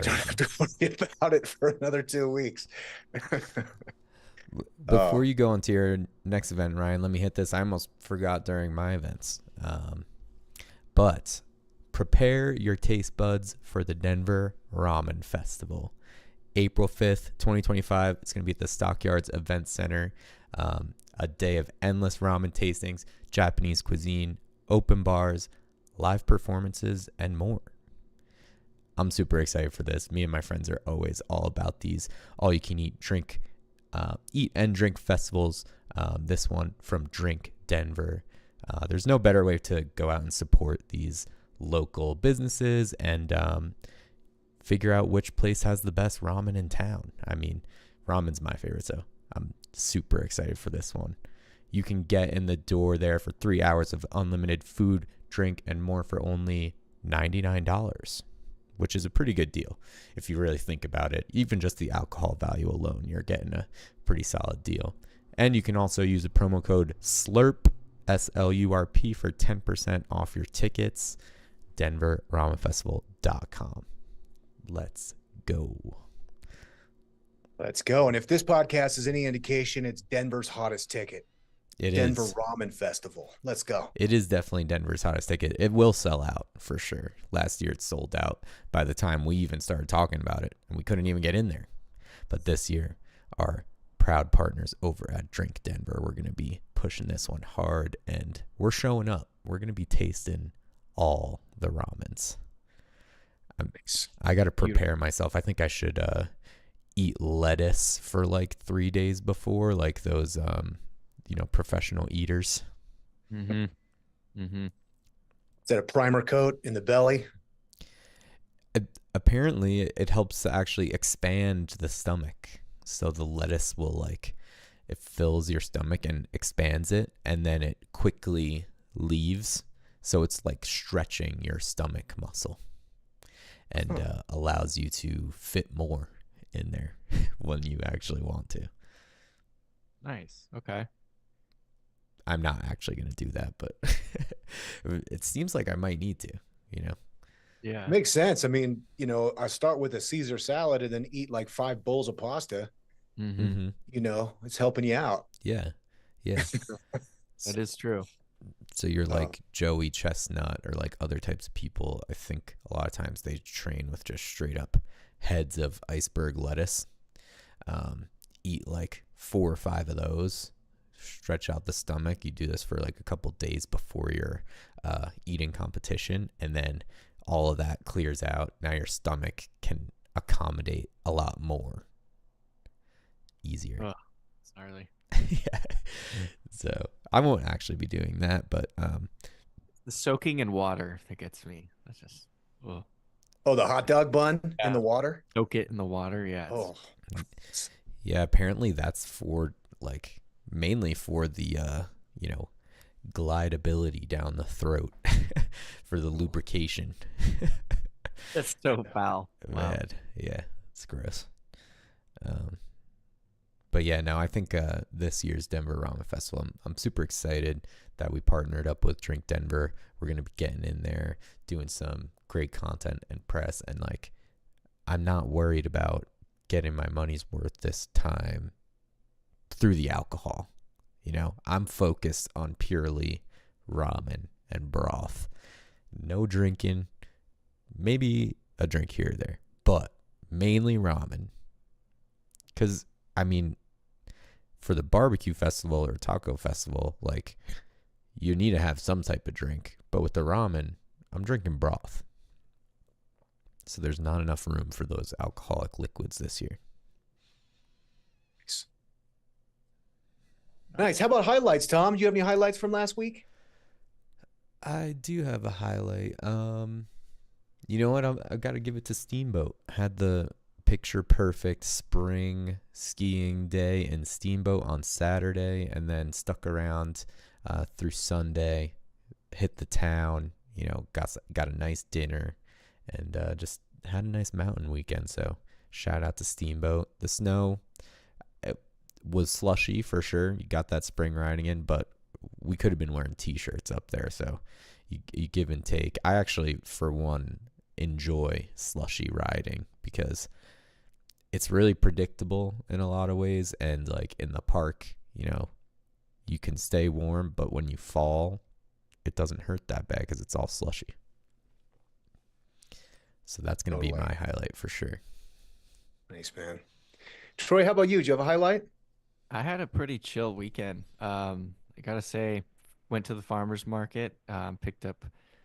don't have to worry about it for another 2 weeks.
Before you go on to your next event, Ryan, let me hit this. I almost forgot during my events. But prepare your taste buds for the Denver Ramen Festival. April 5th, 2025. It's going to be at the Stockyards Event Center. A day of endless ramen tastings, Japanese cuisine, open bars, live performances, and more. I'm super excited for this. Me and my friends are always all about these all-you-can-eat eat and drink festivals. This one from Drink Denver. There's no better way to go out and support these local businesses and figure out which place has the best ramen in town. I mean, ramen's my favorite, so I'm super excited for this one. You can get in the door there for 3 hours of unlimited food, drink, and more for only $99, which is a pretty good deal if you really think about it. Even just the alcohol value alone, you're getting a pretty solid deal. And you can also use the promo code SLURP, SLURP, for 10% off your tickets. DenverRamenFestival.com. Let's go.
Let's go. And if this podcast is any indication, it's Denver's hottest ticket. Denver Ramen Festival. Let's go.
It is definitely Denver's hottest ticket. It will sell out for sure. Last year it sold out by the time we even started talking about it, and we couldn't even get in there. But this year, our proud partners over at Drink Denver, we're going to be pushing this one hard, and we're showing up. We're going to be tasting all the ramens. I got to prepare myself. I think I should eat lettuce for like 3 days before, like those professional eaters.
Is that a primer coat in the belly?
Apparently it helps to actually expand the stomach, so the lettuce will like it fills your stomach and expands it, and then it quickly leaves. So it's like stretching your stomach muscle, and allows you to fit more in there when you actually want to.
Nice. Okay.
I'm not actually going to do that, but it seems like I might need to, you know?
Yeah.
Makes sense. I mean, I start with a Caesar salad and then eat like 5 bowls of pasta.
Mm-hmm.
It's helping you out.
Yeah. Yeah.
That is true.
So you're
Oh.
like Joey Chestnut or like other types of people. I think a lot of times they train with just straight up heads of iceberg lettuce. Eat like 4 or 5 of those. Stretch out the stomach. You do this for like a couple days before your eating competition, and then all of that clears out. Now your stomach can accommodate a lot more easier.
Oh, gnarly.
Yeah. So I won't actually be doing that, but
The soaking in water that gets me. That's just,
Oh, the hot dog bun
Yeah.
in the water?
soak it in the water. Yeah.
Oh,
yeah, apparently that's for like mainly for the glideability down the throat for the lubrication.
That's so foul. Wow.
Man, yeah, it's gross. But yeah, no, I think this year's Denver Ramen Festival, I'm super excited that we partnered up with Drink Denver. We're going to be getting in there, doing some great content and press. And like, I'm not worried about getting my money's worth this time through the alcohol. I'm focused on purely ramen and broth. No drinking, maybe a drink here or there, but mainly ramen. Because, I mean, for the barbecue festival or taco festival, like, you need to have some type of drink. But with the ramen, I'm drinking broth. So there's not enough room for those alcoholic liquids this year.
nice. How about highlights, Tom? Do you have any highlights from last week?
I do have a highlight. You know what? I've got to give it to Steamboat. Had the picture perfect spring skiing day in Steamboat on Saturday, and then stuck around through Sunday, hit the town, got a nice dinner, and just had a nice mountain weekend. So shout out to Steamboat. The snow, it was slushy for sure. You got that spring riding in, but we could have been wearing t-shirts up there. So you give and take. I actually, for one, enjoy slushy riding because it's really predictable in a lot of ways. And like in the park, you can stay warm, but when you fall, it doesn't hurt that bad because it's all slushy. So that's going to be my highlight for sure.
Nice, man. Troy, how about you? Do you have a highlight?
I had a pretty chill weekend. I gotta say, went to the farmer's market, picked up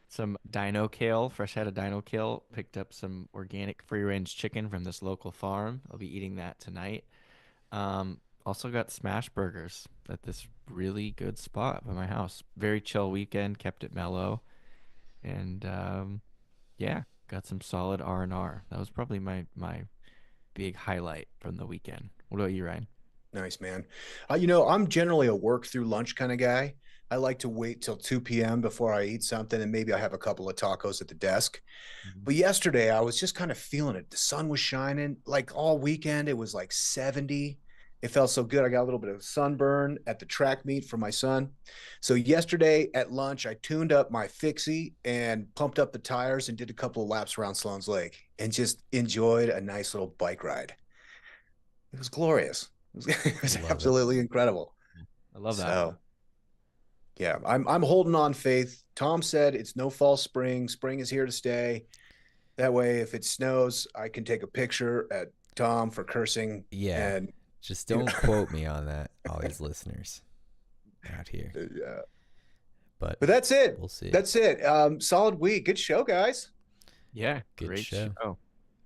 some dino kale, fresh head of dino kale, picked up some organic free range chicken from this local farm. I'll be eating that tonight. Also got smash burgers at this really good spot by my house. Very chill weekend, kept it mellow, and yeah, got some solid R&R. That was probably my big highlight from the weekend. What about you, Ryan?
Nice, man. I'm generally a work through lunch kind of guy. I like to wait till 2 p.m. before I eat something, and maybe I have a couple of tacos at the desk. But yesterday, I was just kind of feeling it. The sun was shining like all weekend. It was like 70. It felt so good. I got a little bit of sunburn at the track meet for my son. So yesterday at lunch, I tuned up my fixie and pumped up the tires and did a couple of laps around Sloan's Lake and just enjoyed a nice little bike ride. It was glorious. It was absolutely incredible.
I love that.
So, yeah, I'm holding on faith. Tom said it's no false spring. Spring is here to stay. That way, if it snows, I can take a picture at Tom for cursing.
Yeah.
And
just don't quote me on that, all these listeners out here.
yeah.
But
That's it.
We'll see.
That's it. Solid week. Good show, guys.
Yeah,
Good
great
show.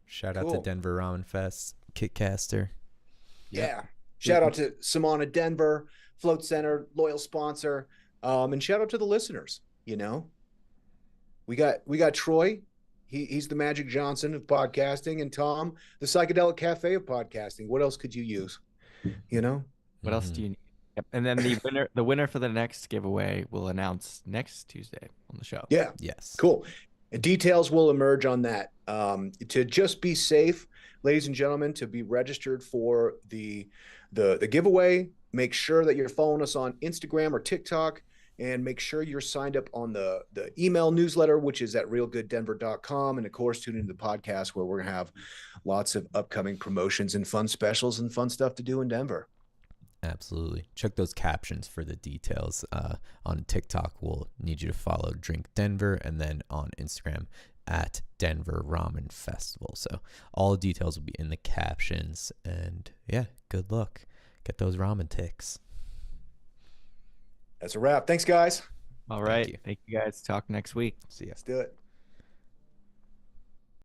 Shout out
Cool.
to Denver Ramen Fest, Kitcaster.
Yeah. Shout out to Simona Denver, Float Center, loyal sponsor. And shout out to the listeners. We got Troy. He's the Magic Johnson of podcasting, and Tom, the Psychedelic Cafe of podcasting. What else could you use?
What else do you need? Yep. And then the winner for the next giveaway will announce next Tuesday on the show.
Yeah.
Yes.
Cool. And details will emerge on that. To just be safe, ladies and gentlemen, to be registered for the giveaway, make sure that you're following us on Instagram or TikTok, and make sure you're signed up on the email newsletter, which is at realgooddenver.com. And of course, tune into the podcast where we're going to have lots of upcoming promotions and fun specials and fun stuff to do in Denver.
Absolutely. Check those captions for the details. On TikTok, we'll need you to follow Drink Denver, and then on Instagram at Denver Ramen Festival. So all the details will be in the captions. And yeah, good luck. Get those ramen ticks.
That's a wrap. Thanks, guys.
All right. Thank you guys. Talk next week.
See ya.
Let's do it.